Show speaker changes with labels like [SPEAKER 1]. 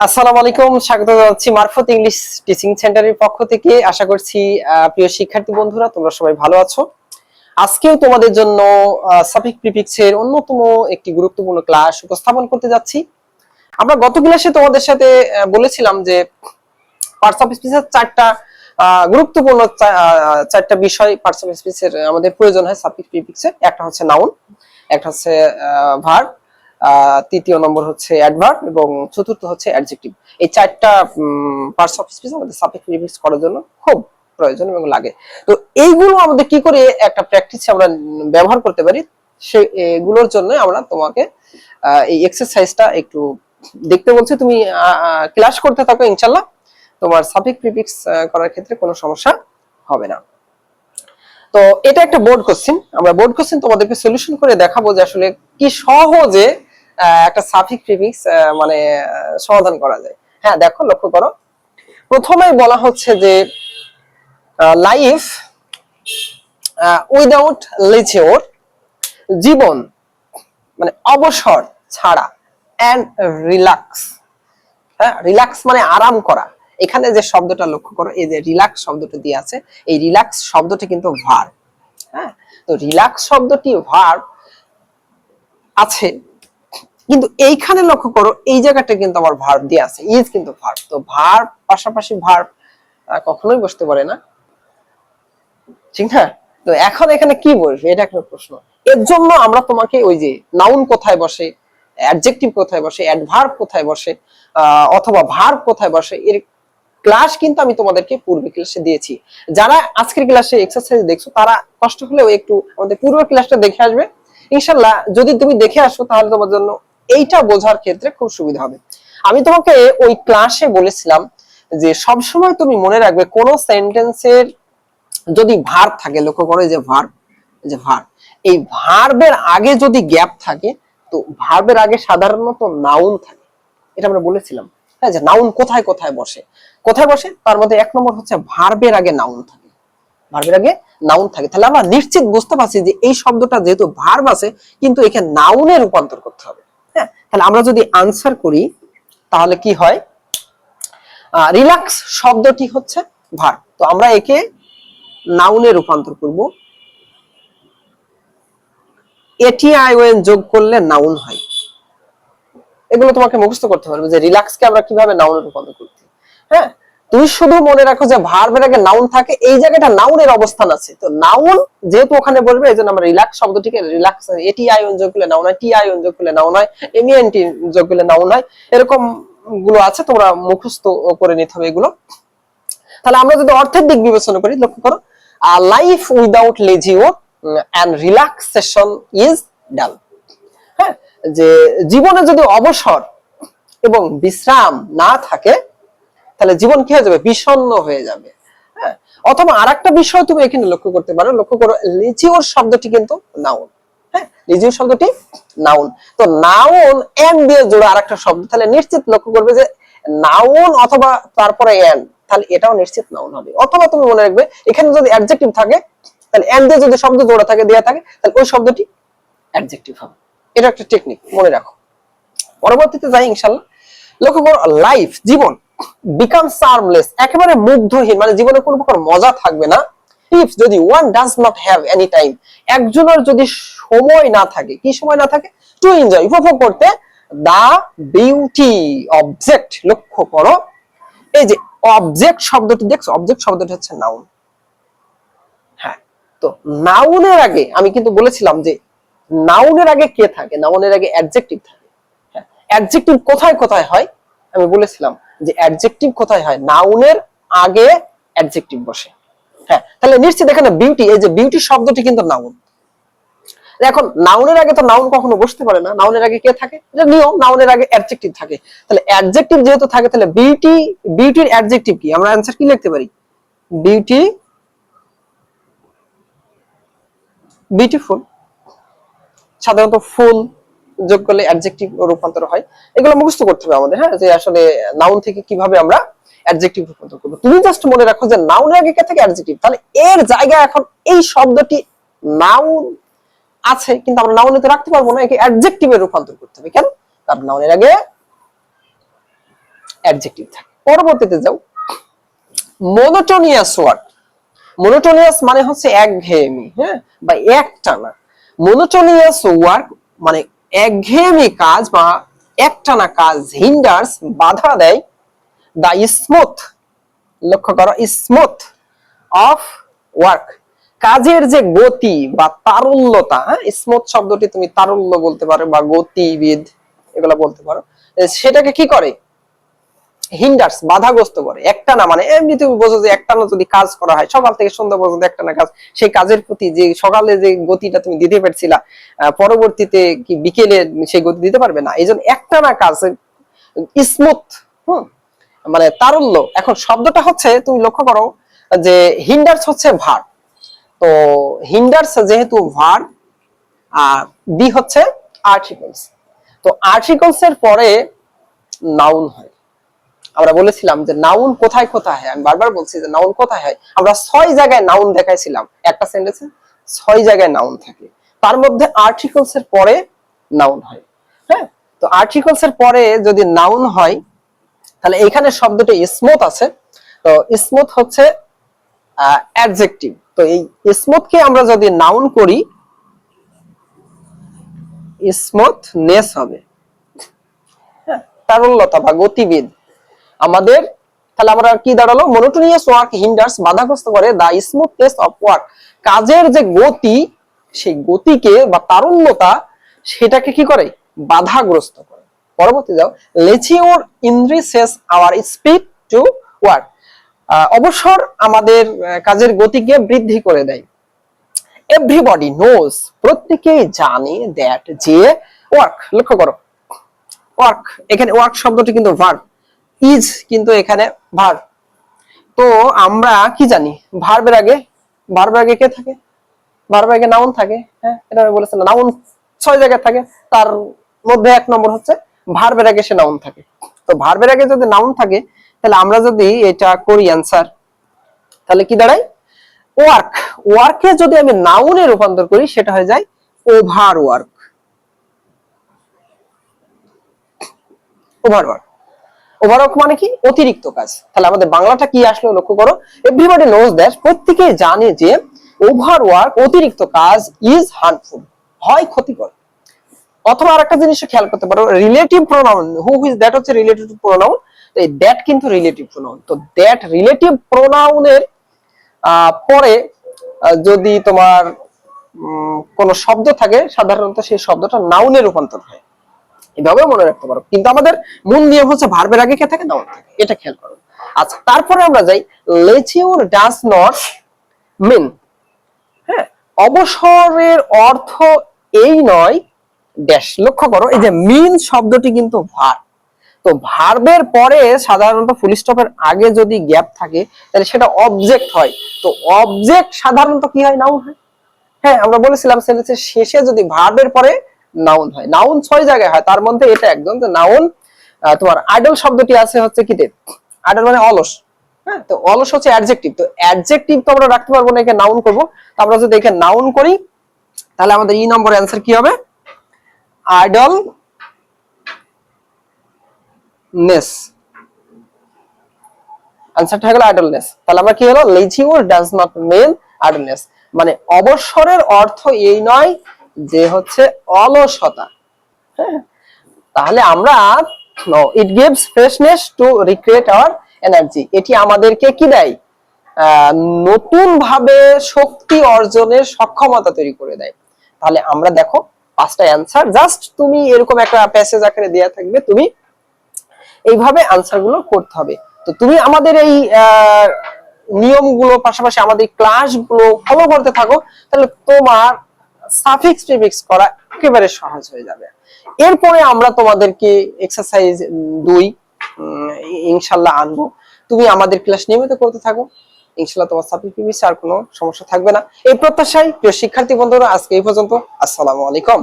[SPEAKER 1] আসসালামু আলাইকুম, স্বাগত জানাচ্ছি মারফত ইংলিশ টিচিং সেন্টারের পক্ষ থেকে। আশা করছি প্রিয় শিক্ষার্থী বন্ধুরা তোমরা সবাই ভালো আছো। আজকেও তোমাদের জন্য সাফিক্স প্রিফিক্স এর অন্যতম একটি গুরুত্বপূর্ণ ক্লাস উপস্থাপন করতে যাচ্ছি। আমরা গত ক্লাসে তোমাদের সাথে বলেছিলাম যে পার্টস অফ স্পিচের গুরুত্বপূর্ণ চারটা বিষয় পার্টস অফ স্পিচের আমাদের প্রয়োজন হয় সাফিক্স প্রিফিক্সে। একটা হচ্ছে নাউন, একটা হচ্ছে ভার্ব, তৃতীয় নম্বর হচ্ছে অ্যাডভার্ব এবং চতুর্থ হচ্ছে অ্যাডজেক্টিভ। এই চারটা পার্টস অফ স্পিচ আমাদের সাফিক্স প্রিফিক্স করার জন্য খুব প্রয়োজন এবং লাগে। তো এইগুলো আমাদের কি করে একটা প্র্যাকটিসে আমরা ব্যবহার করতে পারি সেগুলোর জন্য আমরা তোমাকে এই এক্সারসাইজটা একটু দেখতে বলছি। তুমি ক্লাস করতে থাকো, ইনশাআল্লাহ তোমার সাফিক্স প্রিফিক্স করার ক্ষেত্রে কোনো সমস্যা হবে না। তো এটা একটা বোর্ড কোশ্চেন, আমরা বোর্ড কোশ্চেন তোমাদেরকে সলিউশন করে দেখাবো যে আসলে কি সহজে একটা সাফিক্স প্রিফিক্স মানে সমাধান করা যায়। হ্যাঁ, দেখো, লক্ষ্য করো। প্রথমেই বলা হচ্ছে যে লাইফ উইদাউট লিজিওর, জীবন মানে অবসর ছাড়া, এন্ড রিল্যাক্স। হ্যাঁ, রিল্যাক্স মানে আরাম করা। এখানে যে শব্দটা লক্ষ্য করো, এই যে রিল্যাক্স শব্দটা দিয়ে আছে, এই রিল্যাক্স শব্দটি কিন্তু ভার্ব। হ্যাঁ, তো রিল্যাক্স শব্দটি ভার্ব আছে, কিন্তু এইখানে লক্ষ্য করো এই জায়গাটা কিন্তু আমার ভার্ব দিয়ে আছে, ইজ কিন্তু ভার্ব। তো ভার্ব পাশাপাশি ভার্ব কখনোই বসতে পারে না, ঠিক না? তো এখন এখানে কি বসবে, এটা একটা প্রশ্ন। এর জন্য আমরা তোমাকে ওই যে নাউন কোথায় বসে, অ্যাডজেক্টিভ কোথায় বসে, অ্যাডভার্ব কোথায় বসে, অথবা ভার্ব কোথায় বসে, এর ক্লাস কিন্তু আমি তোমাদেরকে পূর্বে ক্লাসে দিয়েছি। যারা আজকের ক্লাসে এক্সারসাইজ দেখছো তারা কষ্ট হলেও একটু আমাদের পূর্বের ক্লাসটা দেখে আসবে। ইনশাআল্লাহ যদি তুমি দেখে আসো তাহলে তোমার জন্য এইটা বোঝার ক্ষেত্রে খুব সুবিধা হবে। আমি তোমাকে ওই ক্লাসে বলেছিলাম যে সবসময় তুমি মনে রাখবে কোন সেন্টেন্সের যদি ভার্ব থাকে, লক্ষ্য করো যে ভার্ব, এই ভার্বের আগে যদি গ্যাপ থাকে, তো ভার্বের আগে সাধারণত নাউন থাকে, এটা আমরা বলেছিলাম। হ্যাঁ, যে নাউন কোথায় কোথায় বসে, তার মধ্যে এক নম্বর হচ্ছে ভার্বের আগে নাউন থাকে। ভার্বের আগে নাউন থাকে, তাহলে আমরা নিশ্চিত বুঝতে পারছি যে এই শব্দটা যেহেতু ভার্ব আছে, কিন্তু এখানে নাউনে রূপান্তর করতে হবে। হ্যাঁ, তাহলে আমরা যদি আনসার করি তাহলে কি হয়, রিল্যাক্স শব্দটি হচ্ছে ভার্ব, তো আমরা একে নাউনে রূপান্তর করব। এটি আইওএন যোগ করলে নাউন হয়। এগুলো তোমাকে মুখস্থ করতে পারবে যে রিল্যাক্সকে আমরা কিভাবে নাউনে রূপান্তর করতে। হ্যাঁ, তুমি শুধু মনে রাখো যে ভার্বের আগে নাউন থাকে, এই জায়গাটা নাউনের অবস্থান আছে, তো নাউন যেহেতু ওখানে বলবে, এই জন্য আমরা রিল্যাক্স শব্দটিকে রিল্যাক্স, এটি আইওএন যোগ করলে নাউন হয়, টি আইওএন যোগ করলে নাউন হয়, এমইএনটি যোগ করলে নাউন হয়, এরকম গুলো আছে, তোমরা মুখস্থ করে নিতে হবে এগুলো। তাহলে আমরা যদি অর্থের দিক বিবেচনা করি, লক্ষ্য করো, life without leisure and relaxation is dull. হ্যাঁ, যে জীবনে যদি অবসর এবং বিশ্রাম না থাকে তাহলে জীবন কি হয়ে যাবে, বিষণ্ণ হয়ে যাবে। হ্যাঁ, অথবা আরেকটা বিষয় তুমি এখানে লক্ষ্য করতে পারো, লক্ষ্য করো লেজিওর শব্দটি কিন্তু নাউন। হ্যাঁ, লেজিওর শব্দটি নাউন, তো নাউন এন্ড দিয়ে জোড়া আরেকটা শব্দ, তাহলে নিশ্চিত লক্ষ্য করবে যে নাউন অথবা তারপরে এন্ড, তাহলে এটাও নিশ্চিত নাউন হবে। অথবা তুমি মনে রাখবে এখানে যদি অ্যাডজেক্টিভ থাকে, তাহলে এন্ড দিয়ে যদি শব্দ জোড়া থাকে, দেয়া থাকে, তাহলে ওই শব্দটি অ্যাডজেক্টিভ হবে। এটা একটা টেকনিক, মনে রাখো। পরবর্তীতে যাই ইনশাআল্লাহ। লক্ষ্য করো, লাইফ জীবন বিকাম চার্মলেস, একেবারে মুগ্ধহীন, মানে জীবনে কোনো প্রকার মজা থাকবে না। ইফ যদি one does not have any time, একজনের যদি সময় না থাকে, কি সময় না থাকে, টু এনজয়, উপভোগ করতে, দা বিউটি অবজেক্ট। লক্ষ্য করো এই যে অবজেক্ট শব্দটি দেখছো, অবজেক্ট শব্দটি হচ্ছে নাউন। হ্যাঁ, তো নাউনের আগে আমি কিন্তু বলেছিলাম যে নাউনের আগে কে থাকে, নাউনের আগে অ্যাডজেক্টিভ থাকে। হ্যাঁ, অ্যাডজেক্টিভ কোথায় কোথায় হয় আমি বলেছিলাম যে অ্যাডজেক্টিভ কোথায় হয়, নাউনের আগে অ্যাডজেক্টিভ বসে। হ্যাঁ, তাহলে নিশ্চিত এখানে বিউটি, এই যে বিউটি শব্দটি কিন্তু নাউন। এখন নাউনের আগে তো নাউন কখনো বসতে পারে না, নাউনের আগে কে থাকে, এটা নিয়ম, নাউনের আগে অ্যাডজেক্টিভ থাকে। তাহলে অ্যাডজেক্টিভ যেহেতু থাকে, তাহলে বিউটি, বিউটির অ্যাডজেক্টিভ কি, আমরা অ্যানসার কি লিখতে পারি, বিউটি, বিউটিফুল। সাধারণত ফুল যোগ করলে অ্যাডজেক্টিভ রূপান্তর হয়, এগুলো মুখস্থ করতে হবে আমাদের। হ্যাঁ, যে আসলে নাউন থেকে কিভাবে আমরা অ্যাডজেক্টিভ রূপান্তর করব। তুমি জাস্ট মনে রাখো যে নাউনের আগে কে থাকে, অ্যাডজেক্টিভ, তাহলে এর জায়গায় এখন এই শব্দটি নাউন আছে, কিন্তু আমরা নাউনে তো রাখতে পারবো না, একে অ্যাডজেক্টিভে রূপান্তর করতে হবে। কেন, কারণ নাউনের আগে অ্যাডজেক্টিভ থাকে। পরবর্তীতে যাও, মনোটোনিয়াস ওয়ার্ক। মনোটোনিয়াস মানে হচ্ছে একঘেয়েমি, হ্যাঁ, বা একটানা। মনোটোনিয়াস ওয়ার্ক মানে একঘেয়েমি কাজ বা একটানা কাজ, হিন্ডার্স বাধা দেয়, দা স্মুথ, লক্ষ্য করো, স্মুথ অফ ওয়ার্ক, কাজের যে গতি বা তারল্যতা, হ্যাঁ, স্মুথ শব্দটি তুমি তারল্য বলতে পারো বা গতিবিদ এগুলো বলতে পারো, সেটাকে কি করে, হিন্ডার্স বাধাগ্রস্ত করে। একটানা মানে এমনি তুমি বোঝো যে একটানা যদি কাজ করা হয় সকাল থেকে সন্ধ্যা পর্যন্ত একটানা কাজ, সেই কাজের প্রতি যে সকালে যে গতিটা তুমি দিতে পারছিলা পরবর্তীতে কি বিকেলে সেই গতি দিতে পারবে না। এই জন্য একটানা কাজ স্মুথ, মানে তারল্য। এখন শব্দটা হচ্ছে তুমি লক্ষ্য করো যে হিন্ডার্স হচ্ছে ভার, তো হিন্ডার্স যেহেতু ভার, বি হচ্ছে আর্টিকেলস, তো আর্টিকেলস এর পরে নাউন হয়। আমরা বলেছিলাম যে নাউন কোথায় কোথায় হয়, আমি বারবার বলছি যে নাউন কোথায় হয়। আমরা 6 জায়গায় নাউন দেখাইছিলাম, একটা সেন্টেন্সে 6 জায়গায় নাউন থাকে, তার মধ্যে আর্টিকেলস এর পরে নাউন হয়। হ্যাঁ, তো আর্টিকেলস এর পরে যদি নাউন হয় তাহলে এখানে শব্দটি স্মুথ আছে, তো স্মুথ হচ্ছে অ্যাডজেক্টিভ। তো এই স্মুথ কে আমরা যদি নাউন করি স্মুথনেস হবে, হ্যাঁ, তারল্যতা বা গতিবিদ আমাদের। তাহলে আমরা কি দাঁড়ালো, মনোটোনিয়াস ওয়ার্ক হিন্ডার্স বাধাগ্রস্ত করে দা স্মুথনেস অফ ওয়ার্ক, কাজের যে গতি সেই গতিকে বা তারল্যতা সেটাকে কি করে, বাধাগ্রস্ত করে। পরবর্তী যাও, leisure increases our speed to work, অবসর আমাদের কাজের গতিকে বৃদ্ধি করে দেয়। এভরিবডি নোজ, প্রত্যেকেই জানে, দ্যাট যে ওয়ার্ক, লক্ষ্য করো ওয়ার্ক, এখানে ওয়ার্ক শব্দটি কিন্তু ভার্ব, ইজ কিন্তু এখানে ভার্ব। তো আমরা কি জানি, ভার্বের আগে কে থাকে, ভার্বের আগে নাউন থাকে। হ্যাঁ, এটা আমি বলেছিলাম, নাউন 6 জায়গায় থাকে, তার মধ্যে 1 নম্বর হচ্ছে ভার্বের আগে সে নাউন থাকে। তো ভার্বের আগে যদি নাউন থাকে তাহলে আমরা যদি এটা করি অ্যানসার, তাহলে কি দাঁড়ায়, ওয়ার্ক, ওয়ার্কে যদি আমি নাউনে রূপান্তর করি সেটা হয়ে যায় over work, over work. Overwork মানে কি, অতিরিক্ত কাজ। তাহলে আমাদের বাংলাটা কি আসলো লক্ষ্য করো, এভরিবডি নোজ দ্যাট, প্রত্যেকেই জানে যে ওভারওয়ার্ক অতিরিক্ত কাজ ইজ হার্মফুল, হয় ক্ষতিকর। অথবা আরেকটা জিনিস খেয়াল করতে পারো, relative pronoun, who is that হচ্ছে রিলেটিভ প্রোনাউন, তো এই দ্যাট কিন্তু রিলেটিভ প্রোনাউন। তো দ্যাট রিলেটিভ প্রোনাউনের পরে যদি তোমার কোন শব্দ থাকে সাধারণত সেই শব্দটা নাউনে রূপান্তর হয়, এভাবে মনে রাখতে পারো। কিন্তু আমাদের মূল নিয়ম হচ্ছে ভার্বের আগে কে থাকে, নাউন থাকে, এটা খেয়াল করো। আচ্ছা, তারপরে আমরা যাই, লেচিওর ডাজ নট মিন, হ্যাঁ, অবসরের অর্থ এই নয় ড্যাশ, লক্ষ্য করো এই যে মিন শব্দটি কিন্তু ভার্ব, তো ভার্বের পরে সাধারণত ফুল স্টপের আগে যদি গ্যাপ থাকে তাহলে সেটা অবজেক্ট হয়, তো অবজেক্ট সাধারণত কি হয়, নাউন হয়। হ্যাঁ, আমরা বলেছিলাম সেন্টেন্সের শেষে যদি ভার্বের পরে নাউন হয়, নাউন 6 জায়গায় হয়, তার মধ্যে এটা একদম। যে নাউন তোমার আইডল শব্দটি আছে হচ্ছে কিতে, আইডল মানে অলস, হ্যাঁ, তো অলস হচ্ছে অ্যাডজেক্টিভ, তো অ্যাডজেক্টিভ তো আমরা রাখতে পারবো না, একে নাউন করব। তো আমরা যদি একে নাউন করি তাহলে আমাদের ই নম্বর অ্যানসার কি হবে, আইডল নেস, আনসারটা হলো আইডলনেস। তাহলে আমরা কি হলো, লেজিওর ডাজ নট মিন আইডলনেস, মানে অবসরের অর্থ এই নয় যে হচ্ছে অলসতা। হ্যাঁ, তাহলে আমরা it gives freshness to recreate our energy, এটি আমাদেরকে কি দেয়, নতুন ভাবে শক্তি অর্জনের সক্ষমতা তৈরি করে দেয়। তাহলে আমরা দেখো 5টা অ্যানসার, জাস্ট তুমি এরকম একটা প্যাসেজ আকারে দেয়া থাকবে, তুমি এইভাবে আনসার গুলো করতে হবে। তো তুমি আমাদের এই নিয়মগুলো পাশাপাশি আমাদের ক্লাসগুলো ফলো করতে থাকো, তাহলে তোমার সাফিক্স প্রিফিক্স করা একেবারে সহজ হয়ে যাবে। এরপরে আমরা তোমাদেরকে এক্সারসাইজ 2 ইনশাআল্লাহ আনবো, তুমি আমাদের ক্লাস নিয়মিত করতে থাকো, ইনশাআল্লাহ তোমার সাফিক্স প্রিফিক্স আর কোনো সমস্যা থাকবে না, এই প্রত্যাশায় প্রিয় শিক্ষার্থী বন্ধুরা আজকে এই পর্যন্ত। আসসালামু আলাইকুম।